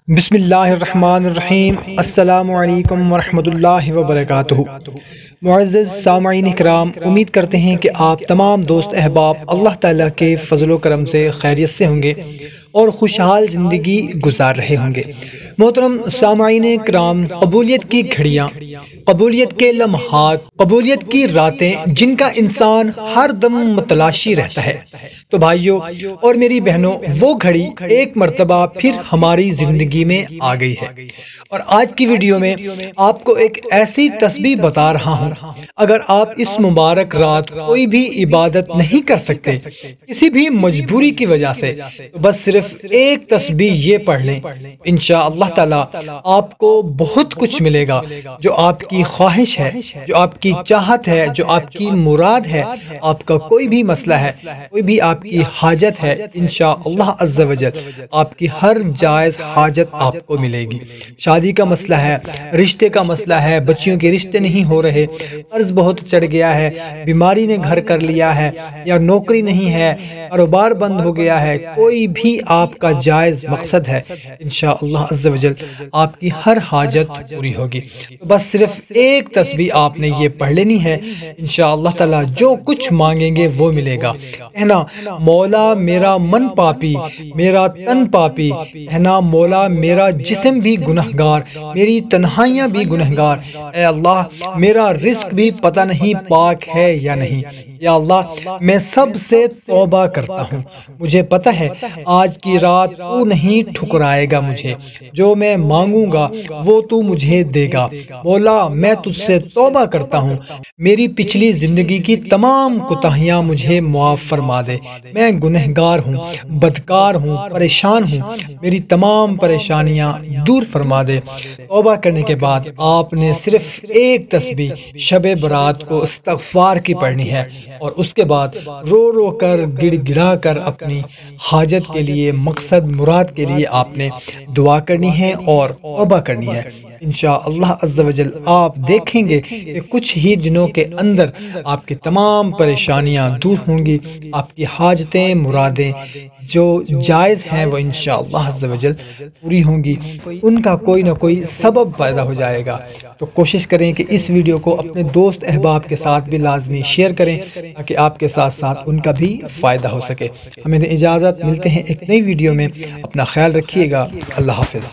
بسم اللہ الرحمن الرحیم۔ السلام علیکم ورحمۃ اللہ وبرکاتہ۔ معزز سامعین اکرام، امید کرتے ہیں کہ آپ تمام دوست احباب اللہ تعالیٰ کے فضل و کرم سے خیریت سے ہوں گے اور خوشحال زندگی گزار رہے ہوں گے۔ محترم سامعین اکرام، قبولیت کی گھڑیاں، قبولیت کے لمحات، قبولیت کی راتیں جن کا انسان ہر دم متلاشی رہتا ہے، تو بھائیوں اور میری بہنوں، وہ گھڑی ایک مرتبہ پھر ہماری زندگی میں آ گئی ہے۔ اور آج کی ویڈیو میں آپ کو ایک ایسی تسبیح بتا رہا ہوں، اگر آپ اس مبارک رات کوئی بھی عبادت نہیں کر سکتے کسی بھی مجبوری کی وجہ سے، تو بس صرف ایک تسبیح یہ پڑھ لیں، انشاءاللہ تعالی آپ کو بہت کچھ ملے گا۔ جو آپ کی خواہش ہے، جو آپ کی چاہت ہے، جو آپ کی مراد ہے، آپ کا کوئی بھی مسئلہ ہے، کوئی بھی آپ کی حاجت ہے، انشاءاللہ عز و جل آپ کی ہر جائز حاجت آپ کو ملے گی۔ شادی کا مسئلہ ہے، رشتے کا مسئلہ ہے، بچیوں کے رشتے نہیں ہو رہے، قرض بہت چڑھ گیا ہے، بیماری نے گھر کر لیا ہے، یا نوکری نہیں ہے، کاروبار بند ہو گیا ہے، کوئی بھی آپ کا جائز مقصد ہے، انشاءاللہ عز و جل آپ کی ہر حاجت پوری ہوگی۔ بس صرف ایک تسبیح آپ نے یہ پڑھ لینی ہے، انشاءاللہ تعالی جو کچھ مانگیں گے وہ ملے گا۔ کہنا، مولا میرا من پاپی، میرا تن پاپی، کہنا مولا میرا جسم بھی گنہگار، میری تنہائیاں بھی گنہگار، اے اللہ میرا رزق بھی پتہ نہیں پاک ہے یا نہیں، یا اللہ میں سب سے توبہ کرتا ہوں، مجھے پتہ ہے آج کی رات تو نہیں ٹھکرائے گا مجھے، جو میں مانگوں گا وہ تو مجھے دے گا۔ مولا میں تجھ سے توبہ کرتا ہوں، میری پچھلی زندگی کی تمام کوتاہیاں مجھے معاف فرما دے، میں گنہگار ہوں، بدکار ہوں، پریشان ہوں، میری تمام پریشانیاں دور فرما دے۔ توبہ کرنے کے بعد آپ نے صرف ایک تسبیح شب برات کو استغفار کی پڑھنی ہے، اور اس کے بعد رو رو کر گڑ گڑا کر اپنی حاجت کے لیے، مقصد مراد کے لیے آپ نے دعا کرنی ہے اور توبہ کرنی ہے۔ انشاءاللہ عز و جل آپ دیکھیں گے کہ کچھ ہی دنوں کے اندر آپ کی تمام پریشانیاں دور ہوں گی، آپ کی حاجتیں مرادیں جو جائز ہیں وہ انشاءاللہ عز و جل پوری ہوں گی، ان کا کوئی نہ کوئی سبب پیدا ہو جائے گا۔ تو کوشش کریں کہ اس ویڈیو کو اپنے دوست احباب کے ساتھ بھی لازمی شیئر کریں، تاکہ آپ کے ساتھ ساتھ ان کا بھی فائدہ ہو سکے۔ ہمیں اجازت، ملتے ہیں ایک نئی ویڈیو میں، اپنا خیال رکھیے گا، اللہ حافظ۔